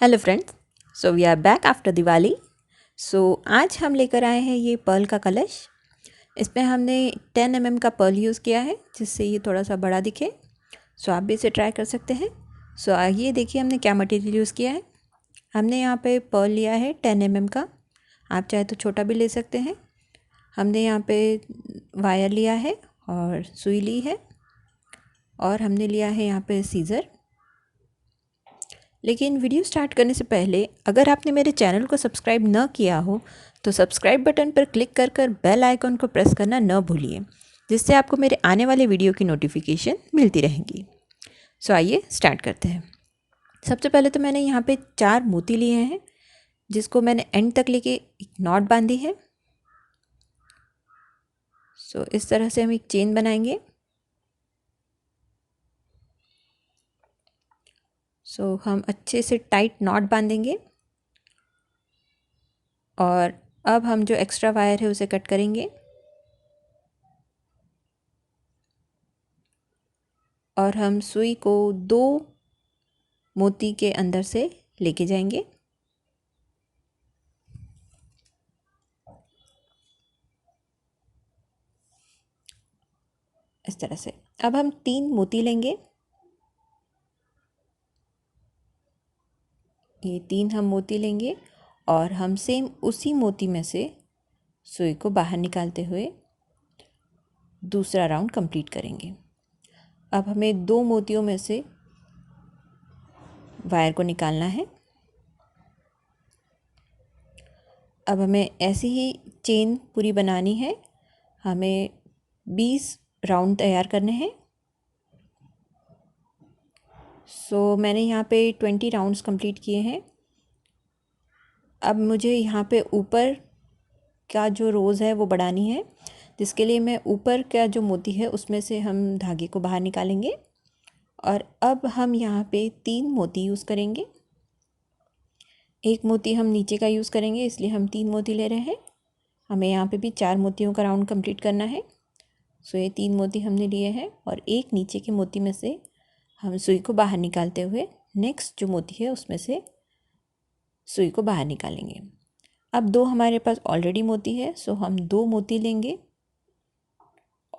Hello friends, so we are back after Diwali. आज हम लेकर आए हैं ये पर्ल का कलश। इसमें हमने 10 mm का पर्ल यूज़ किया है जिससे ये थोड़ा सा बड़ा दिखे। आप भी इसे ट्राई कर सकते हैं। ये देखिए हमने क्या मटेरियल यूज़ किया है। हमने यहाँ पे पर्ल लिया है 10 mm का, आप चाहे तो छोटा भी ले सकते हैं। हमने यहाँ पे वायर लिया है और सुई ली है, और हमने लिया है यहाँ पे सीज़र। लेकिन वीडियो स्टार्ट करने से पहले अगर आपने मेरे चैनल को सब्सक्राइब न किया हो तो सब्सक्राइब बटन पर क्लिक कर बेल आइकन को प्रेस करना न भूलिए, जिससे आपको मेरे आने वाले वीडियो की नोटिफिकेशन मिलती रहेंगी। आइए स्टार्ट करते हैं। सबसे पहले तो मैंने यहाँ पे 4 मोती लिए हैं, जिसको मैंने एंड तक लेके एक नॉट बांधी है। इस तरह से हम एक चेन बनाएंगे। हम अच्छे से टाइट नॉट बांधेंगे, और अब हम जो एक्स्ट्रा वायर है उसे कट करेंगे और हम सुई को 2 मोती के अंदर से लेके जाएंगे। इस तरह से अब हम 3 मोती लेंगे। ये 3 हम मोती लेंगे और हम सेम उसी मोती में से सुई को बाहर निकालते हुए दूसरा राउंड कंप्लीट करेंगे। अब हमें 2 मोतियों में से वायर को निकालना है। अब हमें ऐसी ही चेन पूरी बनानी है। हमें 20 राउंड तैयार करने हैं। मैंने यहाँ पे 20 राउंड्स कंप्लीट किए हैं। अब मुझे यहाँ पे ऊपर का जो रोज़ है वो बढ़ानी है, जिसके लिए मैं ऊपर का जो मोती है उसमें से हम धागे को बाहर निकालेंगे। और अब हम यहाँ पे 3 मोती यूज़ करेंगे। एक मोती हम नीचे का यूज़ करेंगे, इसलिए हम 3 मोती ले रहे हैं। हमें यहाँ पे भी 4 मोतियों का राउंड कंप्लीट करना है। ये 3 मोती हमने लिए हैं, और एक नीचे के मोती में से हम सुई को बाहर निकालते हुए नेक्स्ट जो मोती है उसमें से सुई को बाहर निकालेंगे। अब 2 हमारे पास ऑलरेडी मोती है, हम 2 मोती लेंगे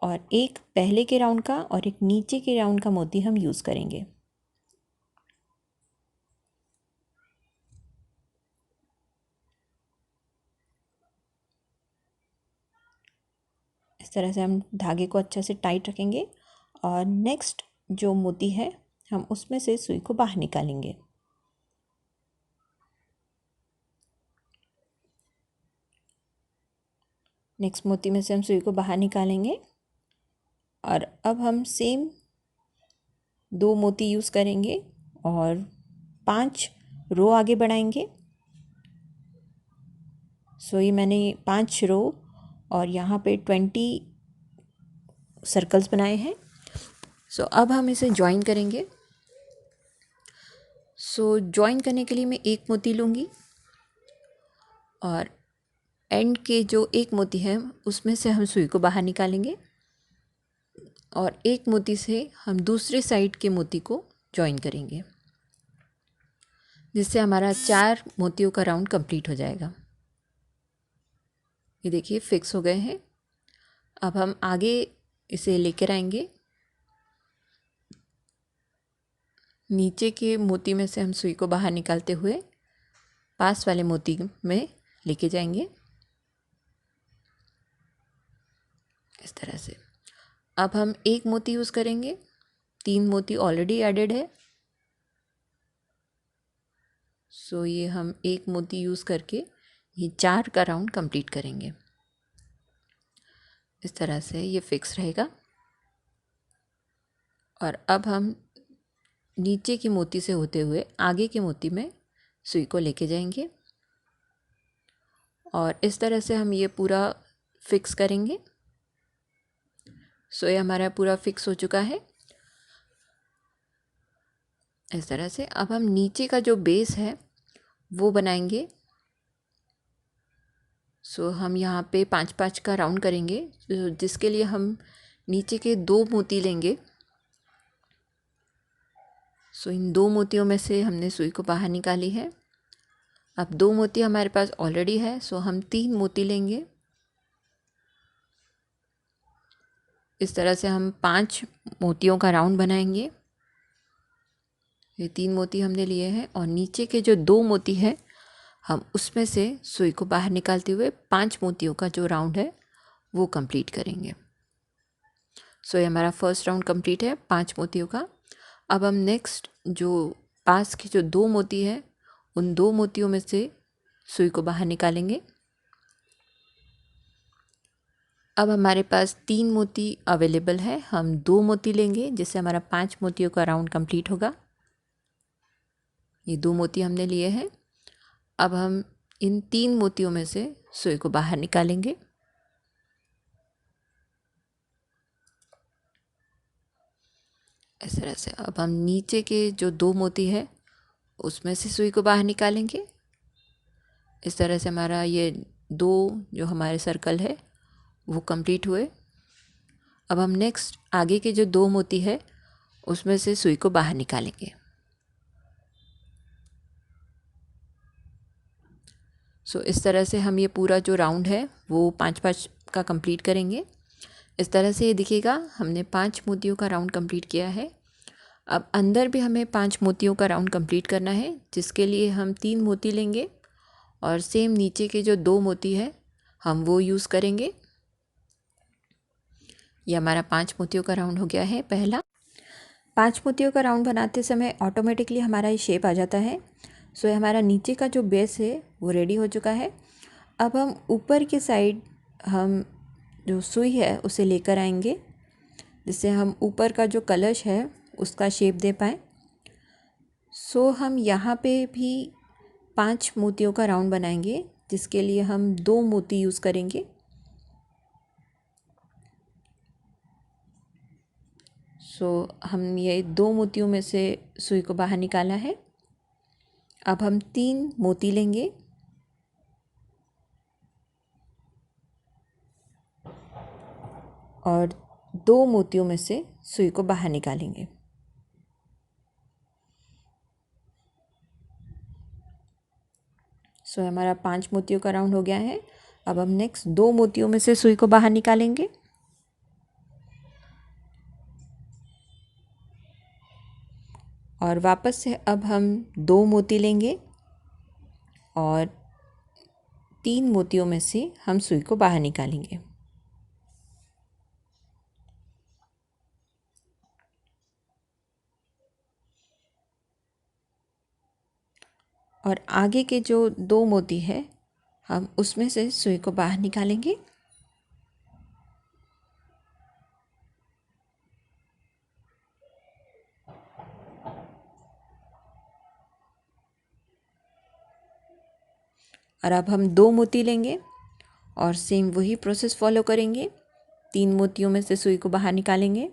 और एक पहले के राउंड का और एक नीचे के राउंड का मोती हम यूज़ करेंगे। इस तरह से हम धागे को अच्छे से टाइट रखेंगे, और नेक्स्ट जो मोती है हम उसमें से सुई को बाहर निकालेंगे। नेक्स्ट मोती में से हम सुई को बाहर निकालेंगे, और अब हम सेम 2 मोती यूज़ करेंगे और 5 रो आगे बढ़ाएंगे। ये मैंने 5 रो और यहाँ पे 20 सर्कल्स बनाए हैं। अब हम इसे ज्वाइन करेंगे। ज्वाइन करने के लिए मैं एक मोती लूँगी, और एंड के जो एक मोती है उसमें से हम सुई को बाहर निकालेंगे, और एक मोती से हम दूसरे साइड के मोती को ज्वाइन करेंगे, जिससे हमारा 4 मोतियों का राउंड कंप्लीट हो जाएगा। ये देखिए फिक्स हो गए हैं। अब हम आगे इसे लेकर आएंगे। नीचे के मोती में से हम सुई को बाहर निकालते हुए पास वाले मोती में लेके जाएंगे, इस तरह से। अब हम एक मोती यूज़ करेंगे, 3 मोती ऑलरेडी एडेड है। ये हम एक मोती यूज़ करके ये 4 का राउंड कंप्लीट करेंगे। इस तरह से ये फिक्स रहेगा। और अब हम नीचे के मोती से होते हुए आगे के मोती में सुई को लेके जाएंगे, और इस तरह से हम ये पूरा फिक्स करेंगे। ये हमारा पूरा फिक्स हो चुका है। इस तरह से अब हम नीचे का जो बेस है वो बनाएंगे। हम यहाँ पे 5-5 का राउंड करेंगे, जिसके लिए हम नीचे के 2 मोती लेंगे। सो इन 2 मोतियों में से हमने सुई को बाहर निकाली है। अब 2 मोती हमारे पास ऑलरेडी है, सो हम 3 मोती लेंगे। इस तरह से हम 5 मोतियों का राउंड बनाएंगे। ये 3 मोती हमने लिए हैं और नीचे के जो 2 मोती है हम उसमें से सुई को बाहर निकालते हुए 5 मोतियों का जो राउंड है वो कंप्लीट करेंगे। सो ये हमारा फर्स्ट राउंड कंप्लीट है 5 मोतियों का। अब हम नेक्स्ट जो पास के जो 2 मोती है उन 2 मोतियों में से सुई को बाहर निकालेंगे। अब हमारे पास 3 मोती अवेलेबल है, हम 2 मोती लेंगे जिससे हमारा 5 मोतियों का राउंड कंप्लीट होगा। ये 2 मोती हमने लिए हैं। अब हम इन 3 मोतियों में से सुई को बाहर निकालेंगे। इस तरह से अब हम नीचे के जो 2 मोती है उसमें से सुई को बाहर निकालेंगे। इस तरह से हमारा ये 2 जो हमारे सर्कल है वो कंप्लीट हुए। अब हम नेक्स्ट आगे के जो 2 मोती है उसमें से सुई को बाहर निकालेंगे। सो इस तरह से हम ये पूरा जो राउंड है वो 5-5 का कंप्लीट करेंगे। इस तरह से ये दिखेगा हमने 5 मोतियों का राउंड कंप्लीट किया है। अब अंदर भी हमें 5 मोतियों का राउंड कंप्लीट करना है, जिसके लिए हम 3 मोती लेंगे और सेम नीचे के जो 2 मोती है हम वो यूज़ करेंगे। ये हमारा 5 मोतियों का राउंड हो गया है पहला। 5 मोतियों का राउंड बनाते समय ऑटोमेटिकली हमारा ये शेप आ जाता है। सो ये हमारा नीचे का जो बेस है वो रेडी हो चुका है। अब हम ऊपर की साइड हम जो सुई है उसे लेकर आएंगे, जिससे हम ऊपर का जो कलश है उसका शेप दे पाएँ। सो हम यहाँ पे भी 5 मोतियों का राउंड बनाएंगे, जिसके लिए हम 2 मोती यूज़ करेंगे। सो हम ये 2 मोतियों में से सुई को बाहर निकाला है। अब हम 3 मोती लेंगे और 2 मोतियों में से सुई को बाहर निकालेंगे। सो हमारा 5 मोतियों का राउंड हो गया है। अब हम नेक्स्ट 2 मोतियों में से सुई को बाहर निकालेंगे और वापस से अब हम 2 मोती लेंगे और 3 मोतियों में से हम सुई को बाहर निकालेंगे। और आगे के जो 2 मोती है हम उसमें से सुई को बाहर निकालेंगे। और अब हम 2 मोती लेंगे और सेम वही प्रोसेस फॉलो करेंगे। 3 मोतियों में से सुई को बाहर निकालेंगे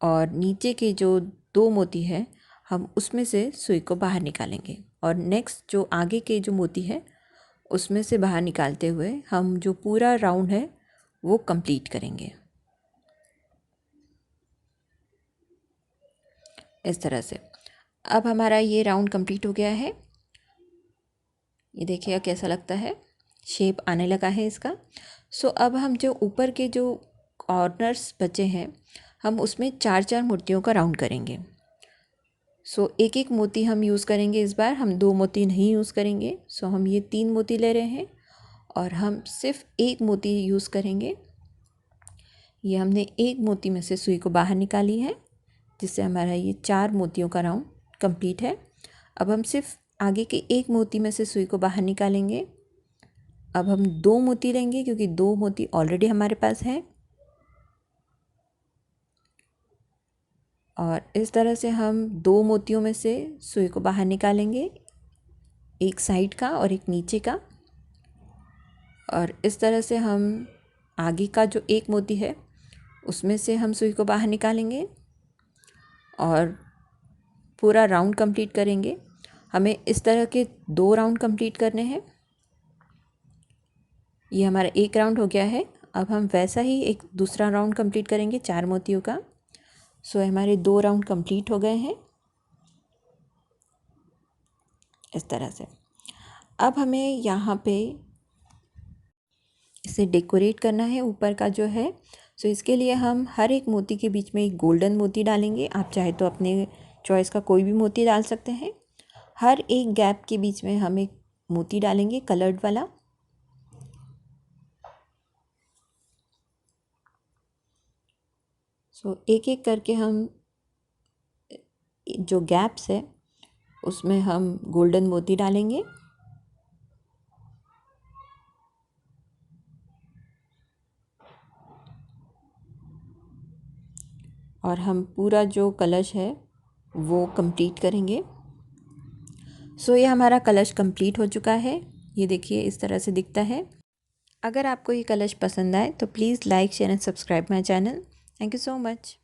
और नीचे के जो 2 मोती है हम उसमें से सुई को बाहर निकालेंगे और नेक्स्ट जो आगे के जो मोती है उसमें से बाहर निकालते हुए हम जो पूरा राउंड है वो कंप्लीट करेंगे। इस तरह से अब हमारा ये राउंड कंप्लीट हो गया है। ये देखिएगा कैसा लगता है, शेप आने लगा है इसका। सो अब हम जो ऊपर के जो कॉर्नर्स बचे हैं हम उसमें 4-4 मोतियों का राउंड करेंगे। सो एक एक मोती हम यूज़ करेंगे, इस बार हम 2 मोती नहीं यूज़ करेंगे। सो हम ये 3 मोती ले रहे हैं और हम सिर्फ एक मोती यूज़ करेंगे। ये हमने एक मोती में से सुई को बाहर निकाली है, जिससे हमारा ये 4 मोतियों का राउंड कंप्लीट है। अब हम सिर्फ आगे के एक मोती में से सुई को बाहर निकालेंगे। अब हम 2 मोती लेंगे क्योंकि 2 मोती ऑलरेडी हमारे पास है और इस तरह से हम 2 मोतियों में से सुई को बाहर निकालेंगे, एक साइड का और एक नीचे का। और इस तरह से हम आगे का जो एक मोती है उसमें से हम सुई को बाहर निकालेंगे और पूरा राउंड कंप्लीट करेंगे। हमें इस तरह के 2 राउंड कंप्लीट करने हैं। ये हमारा एक राउंड हो गया है। अब हम वैसा ही एक दूसरा राउंड कंप्लीट करेंगे 4 मोतियों का। सो हमारे 2 राउंड कंप्लीट हो गए हैं इस तरह से। अब हमें यहाँ पे इसे डेकोरेट करना है ऊपर का जो है। सो इसके लिए हम हर एक मोती के बीच में एक गोल्डन मोती डालेंगे। आप चाहे तो अपने चॉइस का कोई भी मोती डाल सकते हैं। हर एक गैप के बीच में हम एक मोती डालेंगे कलर्ड वाला। सो एक एक करके हम जो गैप्स है उसमें हम गोल्डन मोती डालेंगे। और हम पूरा जो कलश है वो कंप्लीट करेंगे। सो ये हमारा कलश कंप्लीट हो चुका है। ये देखिए इस तरह से दिखता है। अगर आपको ये कलश पसंद आए तो please like share and subscribe my channel. Thank you so much.